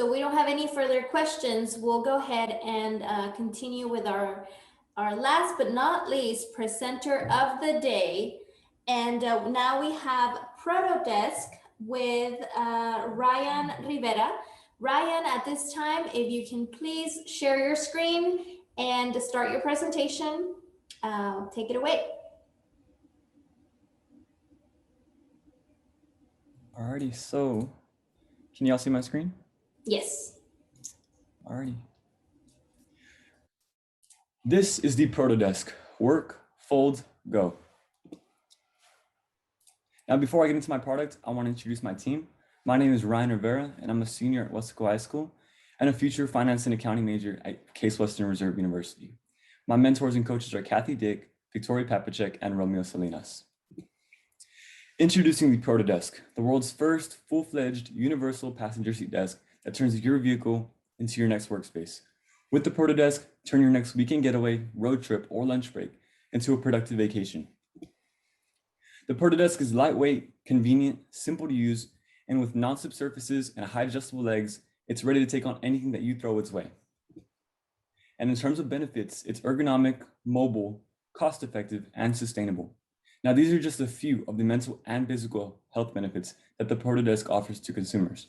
So we don't have any further questions. We'll go ahead and continue with our last but not least presenter of the day. And now we have ProtoDesk with Ryan Rivera. Ryan, at this time, if you can please share your screen and start your presentation, take it away. Alrighty, so can you all see my screen? Yes. Alrighty. This is the ProtoDesk. Work, fold, go. Now, before I get into my product, I want to introduce my team. My name is Ryan Rivera, and I'm a senior at Wesco High School and a future finance and accounting major at Case Western Reserve University. My mentors and coaches are Kathy Dick, Victoria Papacek, and Romeo Salinas. Introducing the ProtoDesk, the world's first full-fledged universal passenger seat desk that turns your vehicle into your next workspace. With the ProtoDesk, turn your next weekend getaway, road trip, or lunch break into a productive vacation. The ProtoDesk is lightweight, convenient, simple to use, and with non-slip surfaces and high adjustable legs, it's ready to take on anything that you throw its way. And in terms of benefits, it's ergonomic, mobile, cost-effective, and sustainable. Now, these are just a few of the mental and physical health benefits that the ProtoDesk offers to consumers.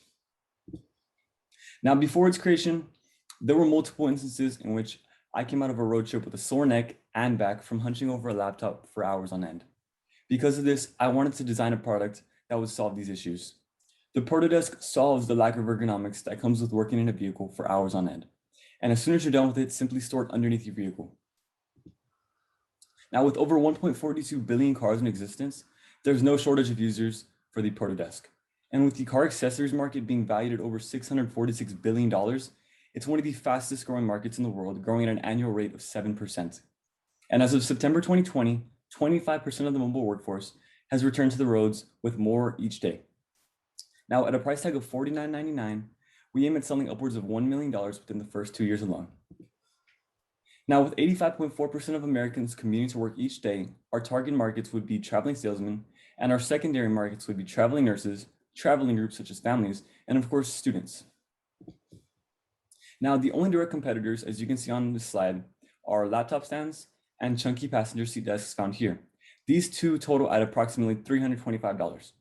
Now, before its creation, there were multiple instances in which I came out of a road trip with a sore neck and back from hunching over a laptop for hours on end. Because of this, I wanted to design a product that would solve these issues. The ProtoDesk solves the lack of ergonomics that comes with working in a vehicle for hours on end. And as soon as you're done with it, simply store it underneath your vehicle. Now, with over 1.42 billion cars in existence, there's no shortage of users for the ProtoDesk. And with the car accessories market being valued at over $646 billion, it's one of the fastest growing markets in the world, growing at an annual rate of 7%. And as of September 2020, 25% of the mobile workforce has returned to the roads, with more each day. Now, at a price tag of $49.99, we aim at selling upwards of $1 million within the first 2 years alone. Now, with 85.4% of Americans commuting to work each day, our target markets would be traveling salesmen, and our secondary markets would be traveling nurses, traveling groups such as families, and of course, students. Now, the only direct competitors, as you can see on this slide, are laptop stands and chunky passenger seat desks found here. These two total at approximately $325.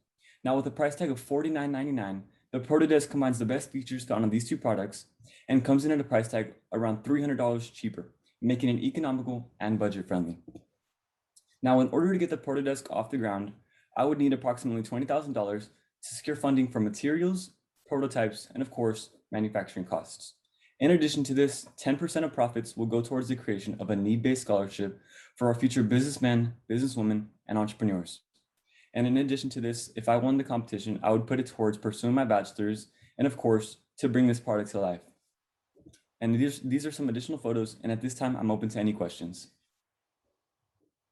Now, with a price tag of $49.99, the ProtoDesk combines the best features found on these two products and comes in at a price tag around $300 cheaper, making it economical and budget friendly. Now, in order to get the ProtoDesk off the ground, I would need approximately $20,000 to secure funding for materials, prototypes, and of course, manufacturing costs. In addition to this, 10% of profits will go towards the creation of a need-based scholarship for our future businessmen, businesswomen, and entrepreneurs. And in addition to this, if I won the competition, I would put it towards pursuing my bachelor's and of course, to bring this product to life. And these are some additional photos, and at this time, I'm open to any questions.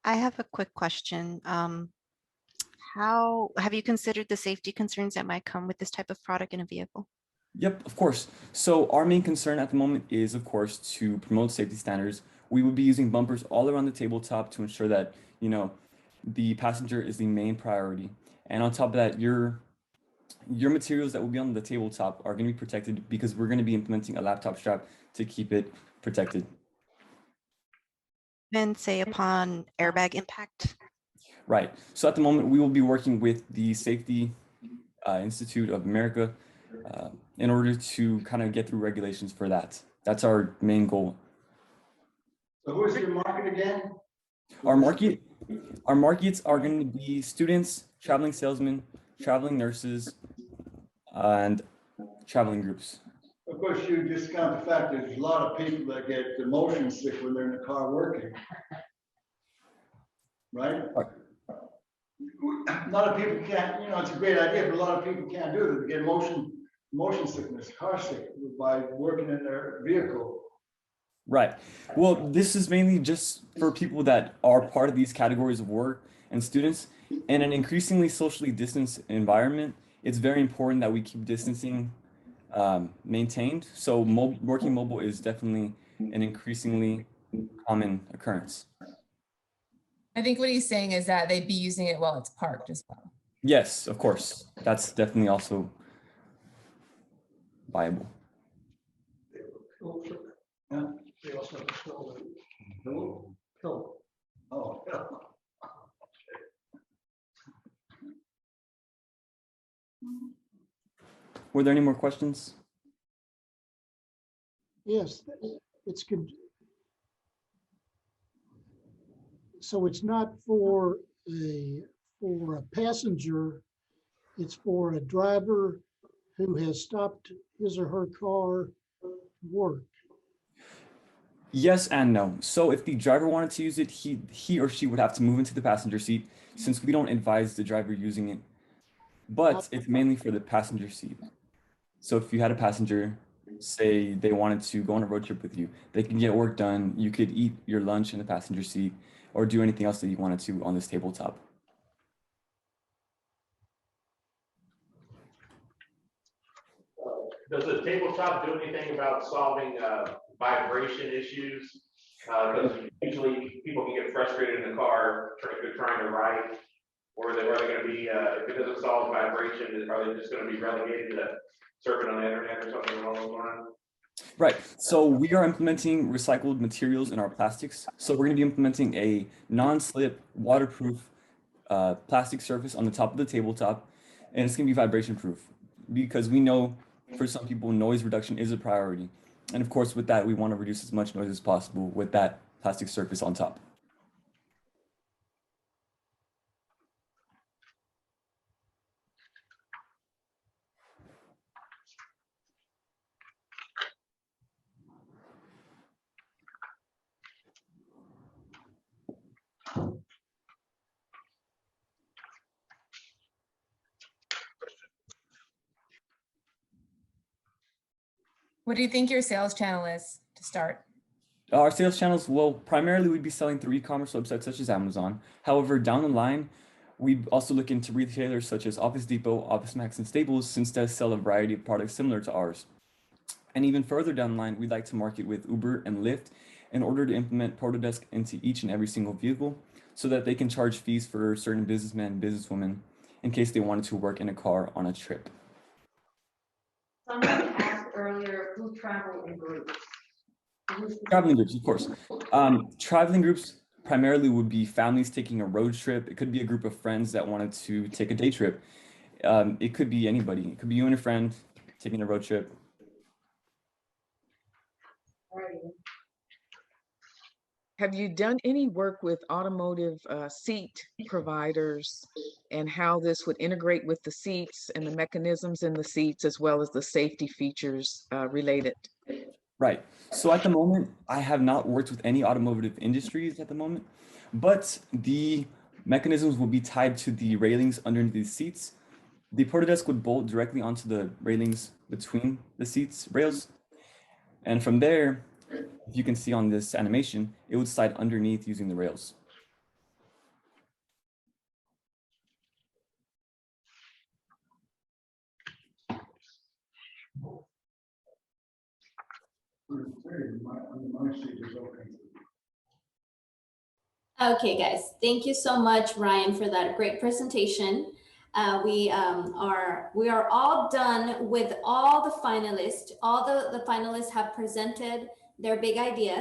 I have a quick question. How have you considered the safety concerns that might come with this type of product in a vehicle? Yep, of course. So our main concern at the moment is, of course, to promote safety standards. We will be using bumpers all around the tabletop to ensure that, the passenger is the main priority. And on top of that, your materials that will be on the tabletop are going to be protected because we're going to be implementing a laptop strap to keep it protected. And say upon airbag impact? Right. So at the moment, we will be working with the Safety Institute of America in order to kind of get through regulations for that. That's our main goal. So who's your market again? Our markets are going to be students, traveling salesmen, traveling nurses, and traveling groups. Of course, you discount the fact that there's a lot of people that get the motion sick when they're in the car working. Right? A lot of people can't, it's a great idea, but a lot of people can't do it. They get motion sickness, car sick by working in their vehicle. Right. Well, this is mainly just for people that are part of these categories of work and students. In an increasingly socially distanced environment, it's very important that we keep distancing maintained. So working mobile is definitely an increasingly common occurrence. I think what he's saying is that they'd be using it while it's parked as well. Yes, of course. That's definitely also viable. Yeah. They also have a stroller. Who? So, Oh, yeah. Were there any more questions? Yes, it's so it's not for a passenger, it's for a driver who has stopped his or her car to work. Yes and no. So if the driver wanted to use it, he or she would have to move into the passenger seat since we don't advise the driver using it. But it's mainly for the passenger seat. So if you had a passenger, say they wanted to go on a road trip with you, they can get work done. You could eat your lunch in the passenger seat or do anything else that you wanted to on this tabletop. Does the tabletop do anything about solving vibration issues? Because usually people can get frustrated in the car trying to write, or are they going to be, if it doesn't solve vibration, are they just going to be relegated to surfing on the internet or something along those lines? Right. So we are implementing recycled materials in our plastics. So we're going to be implementing a non-slip, waterproof plastic surface on the top of the tabletop, and it's going to be vibration proof because we know for some people noise reduction is a priority. And of course, with that, we want to reduce as much noise as possible with that plastic surface on top. What do you think your sales channel is to start? Our sales channels, well, primarily we'd be selling through e-commerce websites such as Amazon. However, down the line, we also look into retailers such as Office Depot, Office Max, and Staples, since they sell a variety of products similar to ours. And even further down the line, we'd like to market with Uber and Lyft in order to implement ProtoDesk into each and every single vehicle so that they can charge fees for certain businessmen and businesswomen in case they wanted to work in a car on a trip. Someone asked earlier who travel in groups. Traveling groups, of course. Traveling groups primarily would be families taking a road trip. It could be a group of friends that wanted to take a day trip. It could be anybody. It could be you and a friend taking a road trip. Have you done any work with automotive seat providers and how this would integrate with the seats and the mechanisms in the seats as well as the safety features related? Right. So at the moment, I have not worked with any automotive industries at the moment, but the mechanisms will be tied to the railings underneath the seats. The ProtoDesk would bolt directly onto the railings between the seats rails. And from there, if you can see on this animation, it would slide underneath using the rails. Okay, guys, thank you so much, Ryan, for that great presentation. We are all done with all the finalists. All the finalists have presented their big ideas.